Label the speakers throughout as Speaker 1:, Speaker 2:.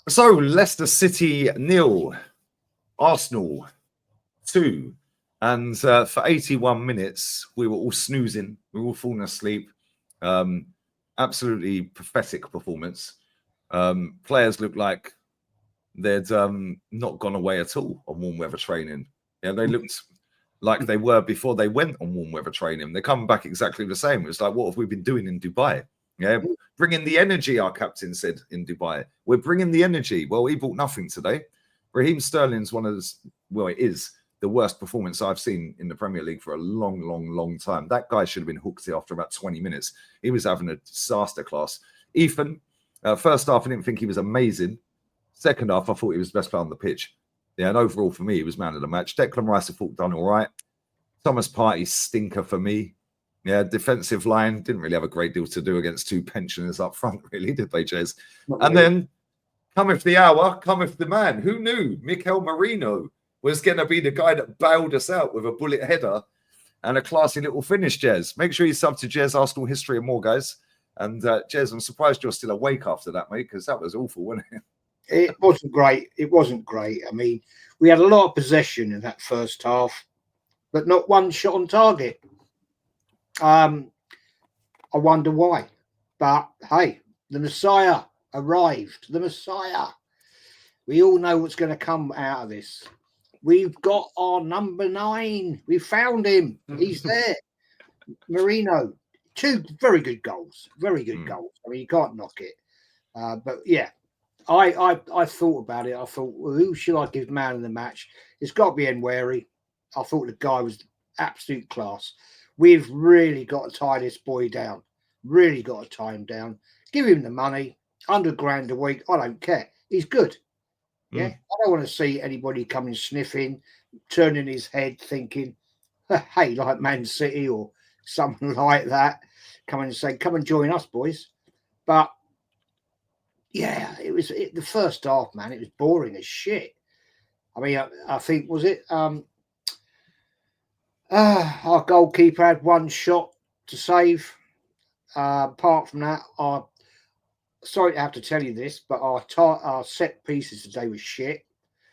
Speaker 1: So Leicester City 0, Arsenal 2. And for 81 minutes, we were all snoozing. We were all falling asleep. Absolutely pathetic performance. Players looked like they'd not gone away at all on warm weather training. Yeah, they looked like they were before they went on warm weather training. They're coming back exactly the same. It's like, what have we been doing in Dubai? Yeah, bringing the energy, our captain said in Dubai. We're bringing the energy. Well, he brought nothing today. Raheem Sterling's it is the worst performance I've seen in the Premier League for a long time. That guy should have been hooked after about 20 minutes. He was having a disaster class. Ethan, first half, I didn't think he was amazing. Second half, I thought he was the best player on the pitch. Yeah, and overall for me, he was man of the match. Declan Rice, I thought, done all right. Thomas Partey, stinker for me. Yeah, defensive line didn't really have a great deal to do against two pensioners up front, really, did they, Jez? And then cometh the hour, cometh the man. Who knew Mikel Marino was going to be the guy that bailed us out with a bullet header and a classy little finish, Jez? Make sure you sub to Jez Arsenal History and more, guys. And Jez, I'm surprised you're still awake after that, mate, because that was awful, wasn't it?
Speaker 2: It wasn't great. It wasn't great. I mean, we had a lot of possession in that first half, but not one shot on target. I wonder why. But hey, the Messiah arrived. The Messiah. We all know what's going to come out of this. We've got our number 9. We found him. He's there. Marino. 2 very good goals. Very good goals. I mean, you can't knock it. But yeah, I thought about it. I thought, well, who should I give man of the match? It's got to be Enquiry. I thought the guy was absolute class. We've really got to tie this boy down. Really got to tie him down. Give him the money. £100 a week. I don't care. He's good. Yeah. I don't want to see anybody coming sniffing, turning his head, thinking, hey, like Man City or something like that. Come and say, come and join us, boys. But yeah, the first half, man, it was boring as shit. I mean, I think, was it our goalkeeper had 1 shot to save. Apart from that, sorry to have to tell you this, but our set pieces today was shit.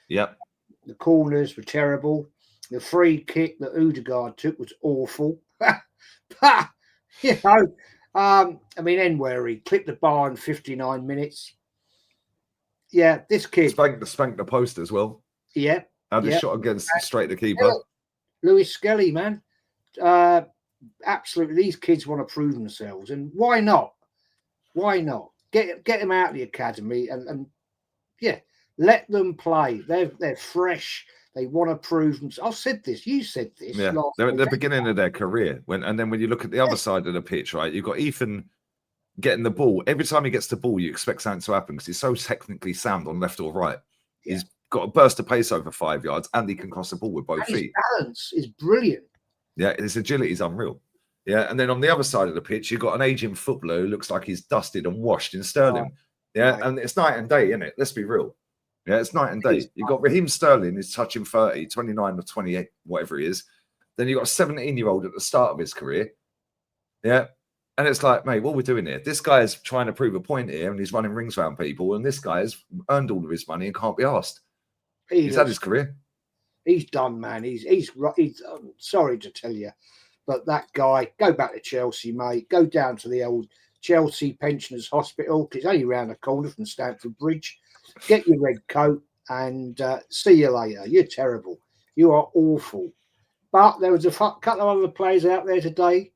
Speaker 1: Yep.
Speaker 2: The corners were terrible. The free kick that Odegaard took was awful. You know, I mean, Enquiry clipped the bar in 59 minutes. Yeah, this kid
Speaker 1: spanked the post as well.
Speaker 2: Yeah,
Speaker 1: had a shot against straight the keeper.
Speaker 2: Lewis Skelly, man, absolutely. These kids want to prove themselves, and why not? Why not get them out of the academy and yeah, let them play. They're fresh. They want to prove themselves. I've said this. You said this.
Speaker 1: Yeah, they're at the beginning of their career. And then when you look at the other side of the pitch, right, you've got Ethan getting the ball. Every time he gets the ball, you expect something to happen because he's so technically sound on left or right. Yeah. He's got a burst of pace over 5 yards, and he can cross the ball with both feet.
Speaker 2: His balance is brilliant.
Speaker 1: Yeah, his agility is unreal. Yeah, and then on the other side of the pitch, you've got an aging footballer who looks like he's dusted and washed in Sterling. Yeah, and it's night and day, isn't it? Let's be real. Yeah, it's night and day. You've got Raheem Sterling, who's touching 30, 29 or 28, whatever he is. Then you've got a 17-year-old at the start of his career. Yeah. And it's like, mate, what are we doing here? This guy is trying to prove a point here, and he's running rings around people, and this guy has earned all of his money and can't be asked. He's had his career.
Speaker 2: He's done, man. He's I'm sorry to tell you, but that guy, go back to Chelsea, mate. Go down to the old Chelsea Pensioners Hospital, because it's only around the corner from Stamford Bridge. Get your red coat and see you later. You're terrible. You are awful. But there was a couple of other players out there today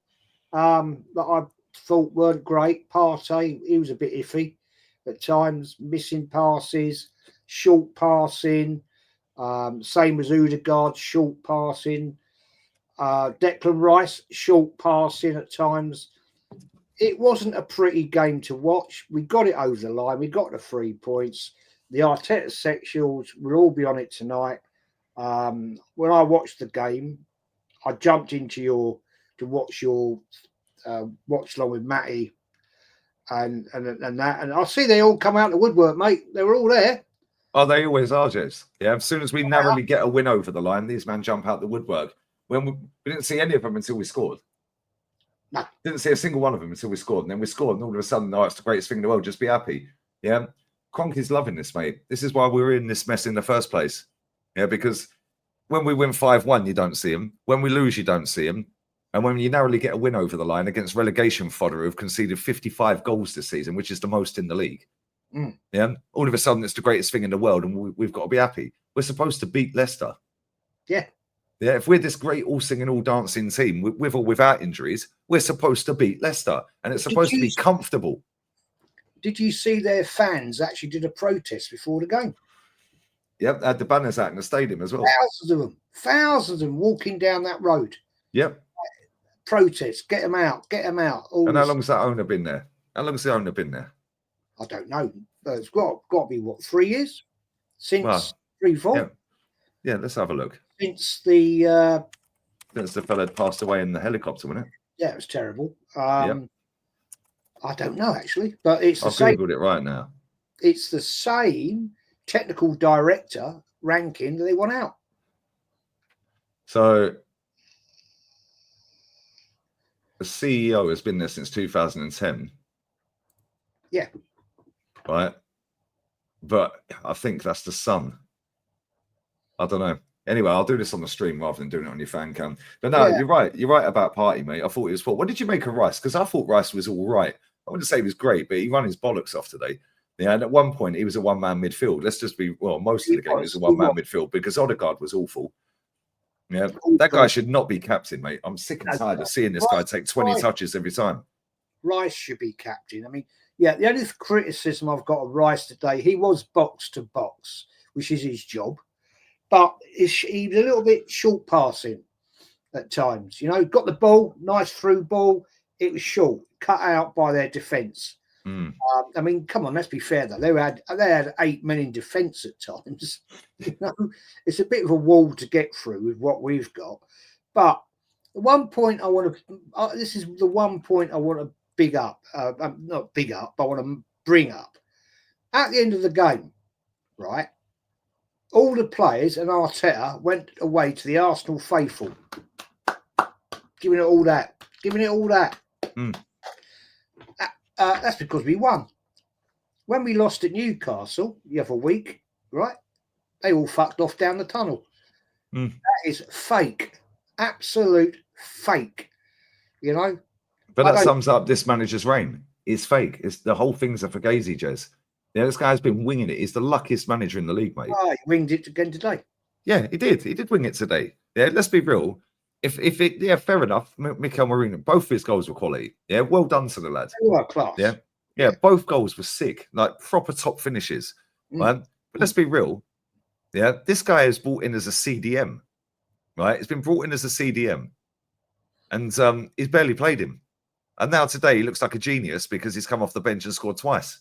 Speaker 2: that I thought weren't great. Partey, he was a bit iffy at times, missing passes, short passing. Same as Odegaard, short passing. Declan Rice, short passing at times. It wasn't a pretty game to watch. We got it over the line. We got the 3 points. The Arteta sectionals will all be on it tonight. When I watched the game, I jumped into to watch your watch along with Matty and that, and I see they all come out the woodwork, mate. They were all there.
Speaker 1: Oh, they always are, Jez. Yeah, as soon as we narrowly get a win over the line, these men jump out the woodwork. When we didn't see any of them until we scored.
Speaker 2: No.
Speaker 1: Didn't see a single one of them until we scored. And then we scored, and all of a sudden, oh, it's the greatest thing in the world. Just be happy. Yeah. Kroenke's loving this, mate. This is why we're in this mess in the first place. Yeah, because when we win 5-1, you don't see him. When we lose, you don't see him. And when you narrowly get a win over the line against relegation fodder who've conceded 55 goals this season, which is the most in the league, yeah, all of a sudden it's the greatest thing in the world, and we've got to be happy. We're supposed to beat Leicester.
Speaker 2: Yeah.
Speaker 1: Yeah, if we're this great all singing, all dancing team with or without injuries, we're supposed to beat Leicester, and it's supposed to be comfortable.
Speaker 2: Did you see their fans actually did a protest before the game?
Speaker 1: Yep, had the banners out in the stadium as well.
Speaker 2: Thousands of them walking down that road.
Speaker 1: Yep.
Speaker 2: Protest, get them out.
Speaker 1: And how long's that owner been there? How long's the owner been there?
Speaker 2: I don't know. It's got to be, what, 3 years? Since 3-4?
Speaker 1: Yeah, let's have a look.
Speaker 2: Since the
Speaker 1: fella had passed away in the helicopter, wasn't it?
Speaker 2: Yeah, it was terrible. I don't know, actually. But it's the same.
Speaker 1: I've Googled it right now.
Speaker 2: It's the same technical director ranking that they want out.
Speaker 1: So the CEO has been there since 2010.
Speaker 2: Yeah.
Speaker 1: Right. But I think that's the son. I don't know. Anyway, I'll do this on the stream rather than doing it on your fan cam. But no, you're right. You're right about Partey, mate. I thought he was poor. What did you make of Rice? Because I thought Rice was all right. I wouldn't say he was great, but he ran his bollocks off today. Yeah, and at one point he was a one-man midfield. Let's just be most of the game was a one-man midfield because Odegaard was awful. Yeah, that guy should not be captain, mate. I'm sick and tired of seeing this guy take 20 touches every time.
Speaker 2: Rice should be captain. I mean, yeah, the only criticism I've got of Rice today, he was box to box, which is his job, but he was a little bit short passing at times. You know, got the ball, nice through ball. It was short, cut out by their defence. I mean, come on, let's be fair though. They had 8 men in defence at times. You know, it's a bit of a wall to get through with what we've got. But one point I want to, this is the one point I want to big up, not big up, but I want to bring up. At the end of the game, right, all the players and Arteta went away to the Arsenal faithful, giving it all that. That's because we won. When we lost at Newcastle the other week, right, they all fucked off down the tunnel. That is fake. Absolute fake. You know?
Speaker 1: But that sums up this manager's reign. It's fake. It's the whole thing's a fugazi, Jez. Yeah, this guy's been winging it. He's the luckiest manager in the league, mate.
Speaker 2: Oh, he winged it again today.
Speaker 1: Yeah, he did. He did wing it today. Yeah, let's be real. If it, yeah, fair enough. Mikel Masterclass, both of his goals were quality. Yeah, well done to the lad.
Speaker 2: Class.
Speaker 1: Yeah, both goals were sick, like proper top finishes. Right? But let's be real. Yeah, this guy is brought in as a CDM. Right? He's been brought in as a CDM. And he's barely played him. And now today he looks like a genius because he's come off the bench and scored twice.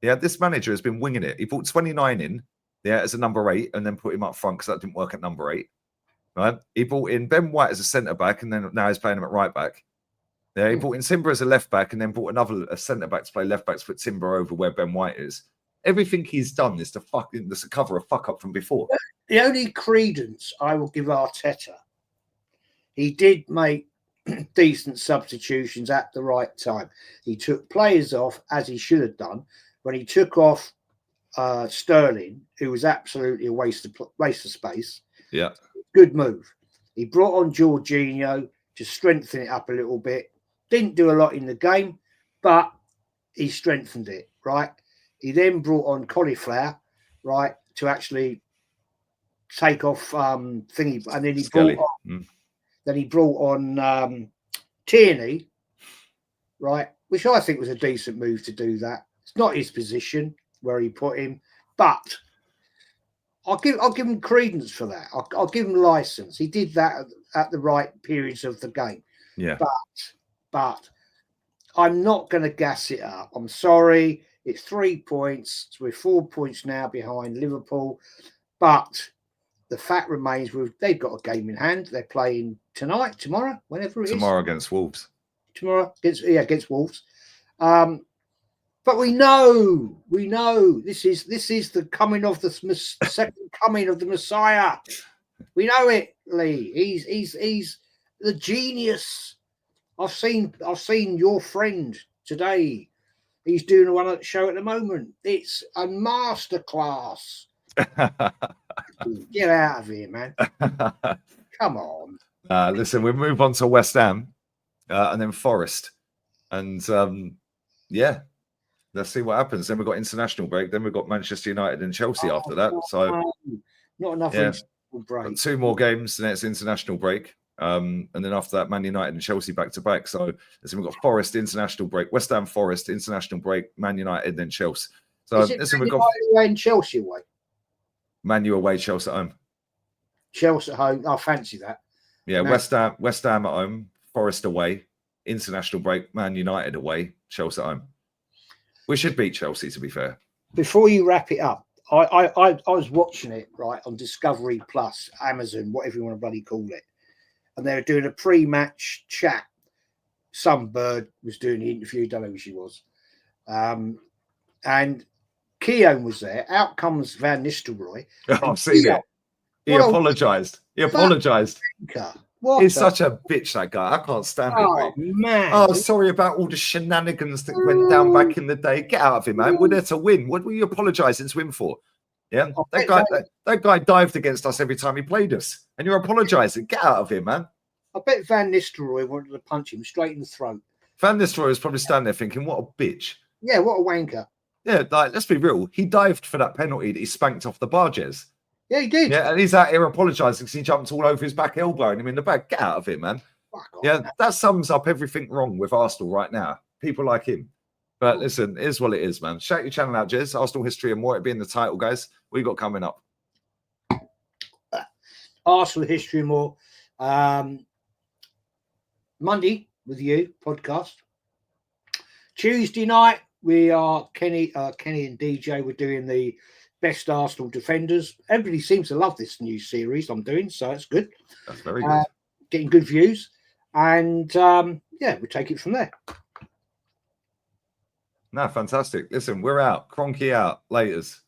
Speaker 1: Yeah, this manager has been winging it. He brought 29 in, as a number 8, and then put him up front because that didn't work at number 8. Right? He brought in Ben White as a centre back, and then now he's playing him at right back. Yeah, he brought in Timber as a left back, and then brought a centre back to play left back to put Timber over where Ben White is. Everything he's done is to cover a fuck up from before.
Speaker 2: The only credence I will give Arteta, he did make decent substitutions at the right time. He took players off as he should have done. When he took off Sterling, who was absolutely a waste of space.
Speaker 1: Yeah.
Speaker 2: Good move. He brought on Jorginho to strengthen it up a little bit. Didn't do a lot in the game, but he strengthened it, right? He then brought on Cauliflower, right, to actually take off thingy, and then he brought on Tierney, right, which I think was a decent move to do that. It's not his position where he put him, but I'll give him credence for that. I'll give him license. He did that at the right periods of the game.
Speaker 1: Yeah.
Speaker 2: But I'm not going to gas it up. I'm sorry. It's 3 points. So we're 4 points now behind Liverpool. But the fact remains they've got a game in hand. They're playing tomorrow, whenever it is.
Speaker 1: Tomorrow against Wolves.
Speaker 2: Tomorrow against Wolves. But we know this is the coming of the second coming of the Messiah. We know it, Lee. He's the genius. I've seen your friend today He's doing one at the show at the moment. It's a masterclass. Get out of here, man. Come on.
Speaker 1: Listen, we'll move on to West Ham and then Forest. And yeah, let's see what happens. Then we've got international break. Then we've got Manchester United and Chelsea after that. So
Speaker 2: not enough break.
Speaker 1: 2 more games, and then it's international break. And then after that, Man United and Chelsea back to back. So listen, we've got Forest international break, West Ham Forest international break, Man United, then Chelsea. So listen, we've got
Speaker 2: away and Chelsea away.
Speaker 1: Man U away, Chelsea at home.
Speaker 2: Chelsea at home. I fancy that.
Speaker 1: Yeah, no. West Ham at home, Forest away, international break, Man United away, Chelsea at home. We should beat Chelsea, to be fair.
Speaker 2: Before you wrap it up, I was watching it right on Discovery Plus, Amazon, whatever you want to bloody call it, and they were doing a pre-match chat. Some bird was doing the interview, don't know who she was, and Keown was there. Out comes Van Nistelrooy.
Speaker 1: I've seen it. He apologised. He apologised. He's such a bitch, that guy. I can't stand it, mate.
Speaker 2: Man.
Speaker 1: Oh, sorry about all the shenanigans that went down back in the day. Get out of him, man. We're there to win. What were you apologising to him for? Yeah, that guy dived against us every time he played us, and you're apologising. Get out of here, man.
Speaker 2: I bet Van Nistelrooy wanted to punch him straight in the throat.
Speaker 1: Van Nistelrooy was probably standing there thinking, what a bitch.
Speaker 2: Yeah, what a wanker.
Speaker 1: Yeah, like, let's be real. He dived for that penalty that he spanked off the Barges.
Speaker 2: Yeah, he did.
Speaker 1: Yeah, and he's out here apologising because he jumped all over his back, elbowing him in the back. Get out of it, man. Yeah, that sums up everything wrong with Arsenal right now. People like him. But listen, it is what it is, man. Shout your channel out, Jez. Arsenal history and more. It'll be in the title, guys. What you got coming up?
Speaker 2: Arsenal history and more. Monday with you podcast. Tuesday night we are Kenny and DJ. We're doing the best Arsenal defenders. Everybody seems to love this new series I'm doing, so it's good.
Speaker 1: That's very good.
Speaker 2: Getting good views, and yeah, we'll take it from there.
Speaker 1: No, fantastic. Listen, we're out. Cronky out. Laters.